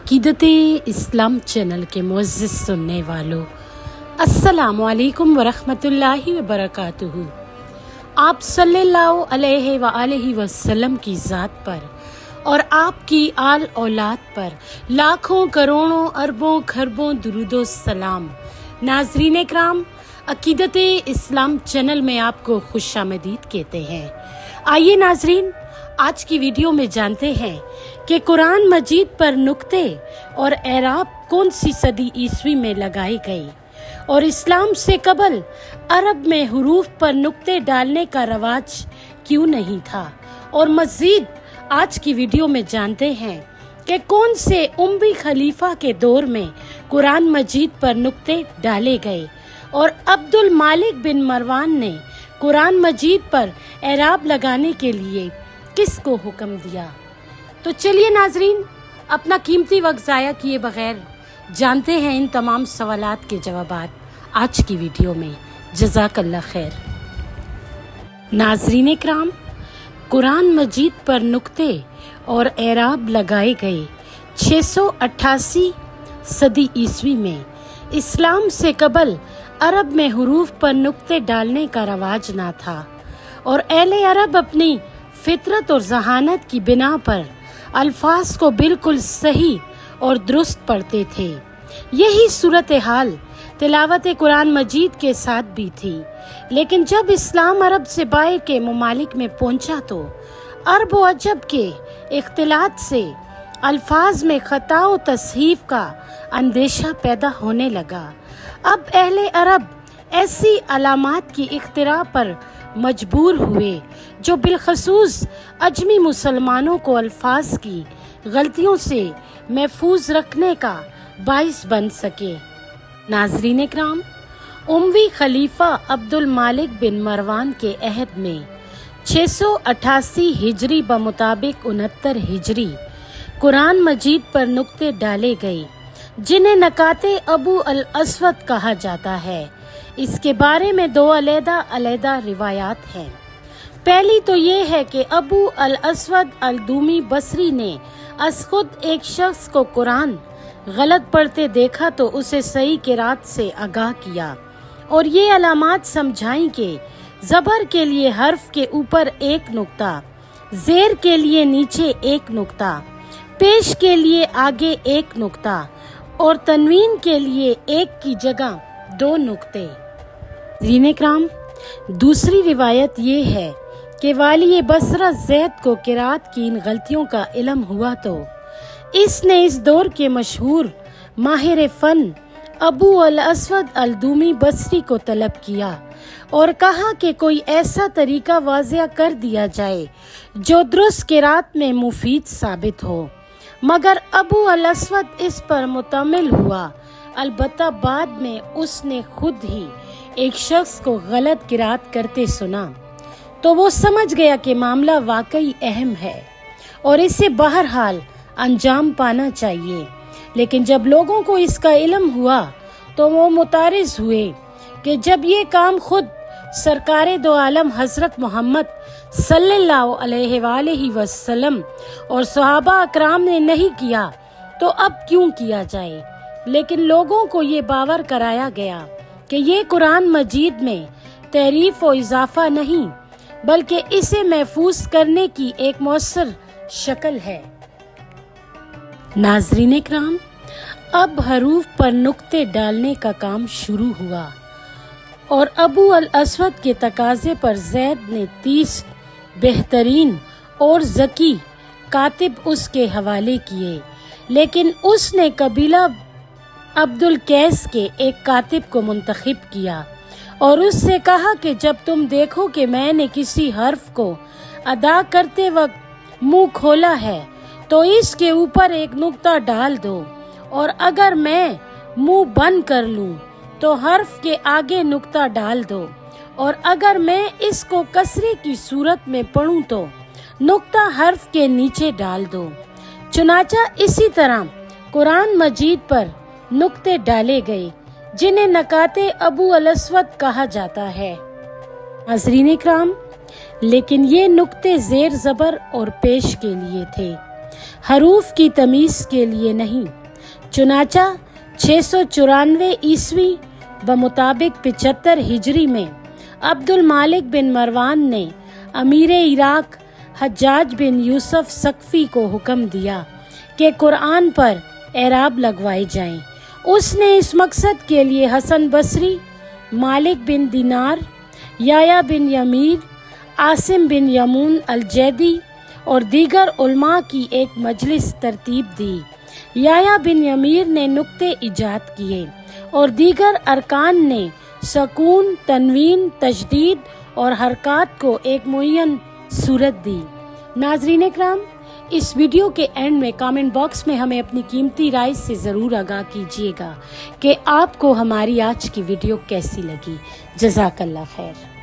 अकीदते इस्लाम channel के मुअज़्ज़िज़ सुनने वालों, अस्सलामु अलैकुम वरहमतुल्लाहि वबरकातुहू। आप सल्लल्लाहु अलैहि वआलिहि वसल्लम की ज़ात पर और आपकी आल औलाद पर लाखों करोड़ों अरबों खरबों दुरूदो सलाम। नाज़रीन इकराम, अकीदते इस्लाम चैनल में आपको खुशामदीद कहते हैं। आइए नाज़रीन, आज की वीडियो में जानते हैं कि कुरान मजीद पर नुक्ते और एराब कौन सी सदी ईस्वी में लगाई गई और इस्लाम से कबल अरब में हुरूफ पर नुक्ते डालने का रवाज क्यों नहीं था। और मजीद आज की वीडियो में जानते हैं कि कौन से उम्वी खलीफा के दौर में कुरान मजीद पर नुक्ते डाले गए और अब्दुल मालिक बिन मरवान ने कुरान मजीद पर एराब लगाने के लिए किसको हुक्म दिया। तो चलिए नाजरीन, अपना कीमती वक्त ज़ाया किए बगैर जानते हैं इन तमाम सवालात के जवाबात आज की वीडियो में। जज़ाकल्लाह खैर। नाजरीन इकराम, कुरान मजीद पर नुक्ते और एराब लगाए गए 688 सदी ईस्वी में। इस्लाम से कबल अरब में हुरूफ पर नुक्ते डालने का रवाज ना था और अहले अरब अपनी फितरत और जहानत की बिना पर अल्फाज को बिल्कुल सही और दुरुस्त पढ़ते थे। यही सूरत हाल तिलावत कुरान मजीद के साथ भी थी। लेकिन जब इस्लाम अरब से बाहर के ममालिक में पहुंचा तो अरब व अजब के इख्तिलात से अल्फाज में खता व तसहीफ का अंदेशा पैदा होने लगा। अब अहले अरब ऐसी अलामात की इख्तिरा पर मजबूर हुए जो बिलखसूस अजमी मुसलमानों को अल्फाज की गलतियों से महफूज रखने का बाइस बन सके। नाजरीन इकराम, उम्वी खलीफा अब्दुल मालिक बिन मरवान के अहद में 688 हिजरी बमुताबिक 69 हिजरी कुरान मजीद पर नुक्ते डाले गए जिन्हें नकाते अबू अल अस्वद कहा जाता है। इसके बारे में दो अलग-अलग रिवायात हैं। पहली तो ये है कि अबू अल अस्वद अल दूमी बसरी ने खुद एक शख्स को कुरान गलत पढ़ते देखा तो उसे सही किरात से आगाह किया और ये अलामात समझाई कि ज़बर के लिए हर्फ के ऊपर एक नुक्ता, ज़ेर के लिए नीचे एक नुक्ता, पेश के लिए आगे एक नुक्ता और तनवीन के लिए एक की जगह 2 नुक्ते। नाज़रीन इकराम, दूसरी रिवायत ये है कि वाली बसरा ज़ैद को किरात की इन गलतियों का इल्म हुआ तो इसने इस दौर के मशहूर माहिर फन अबू अल अस्वद अल दूमी बसरी को तलब किया और कहा कि कोई ऐसा तरीका वाज़िया कर दिया जाए जो दुरुस्त किरात में मुफीद साबित हो। मगर अबू अल अस्वद इस पर मुतमिल हुआ। अलबत्ता बाद में उसने खुद ही एक शख्स को गलत किरात करते सुना तो वो समझ गया कि मामला वाकई अहम है और इसे बहरहाल अंजाम पाना चाहिए। लेकिन जब लोगों को इसका इल्म हुआ तो वो मुतारिज हुए कि जब ये काम खुद सरकारे दो आलम हजरत मोहम्मद सल्लल्लाहु अलैहि वसल्लम और सहाबा अकराम ने नहीं किया तो अब क्यों किया जाए। लेकिन लोगों को ये बावर कराया गया कि ये कुरान मजीद में तहरीफ और इजाफा नहीं बल्कि इसे महफूज करने की एक मौसर शक्ल है। नाजरीन इकराम, अब हरूफ पर नुक्ते डालने का काम शुरू हुआ और अबू अल अस्वद के तकाजे पर ज़ैद ने 30 बेहतरीन और ज़की कातिब उसके हवाले किए। लेकिन उसने कबीला अब्दुल कैस के एक कातिब को मुंतखब किया और उससे कहा कि जब तुम देखो कि मैंने किसी हर्फ को अदा करते वक्त मुंह खोला है तो इसके ऊपर एक नुक्ता डाल दो और अगर मैं मुंह बंद कर लूं तो हर्फ के आगे नुक्ता डाल दो और अगर मैं इसको कसरे की सूरत में पढ़ूं तो नुक्ता हर्फ के नीचे डाल दो। चुनाचा इसी तरह कुरान मजीद पर नुक्ते डाले गए जिन्हें नकाते अबू अल अस्वद कहा जाता है। नाज़रीन इकराम, लेकिन ये नुक्ते ज़ेर ज़बर और पेश के लिए थे। حروف کی تمیز کے لیے نہیں۔ چنانچہ 694 عیسوی بمطابق 75 ہجری میں عبد المالک بن مروان نے امیر عراق حجاج بن یوسف ثقفی کو حکم دیا کہ قرآن پر اعراب لگوائے جائیں۔ اس نے اس مقصد کے لیے حسن بصری، مالک بن دینار، یحییٰ بن یمیر، عاصم بن یمون الجیدی اور دیگر علماء کی ایک مجلس ترتیب دی۔ یحییٰ بن یمیر نے نقطے ایجاد کیے اور دیگر ارکان نے سکون، تنوین، تشدید اور حرکات کو ایک معین صورت دی۔ ناظرین اکرام، اس ویڈیو کے اینڈ میں کامنٹ باکس میں ہمیں اپنی قیمتی رائے سے ضرور آگاہ کیجیے گا کہ آپ کو ہماری آج کی ویڈیو کیسی لگی۔ جزاک اللہ خیر۔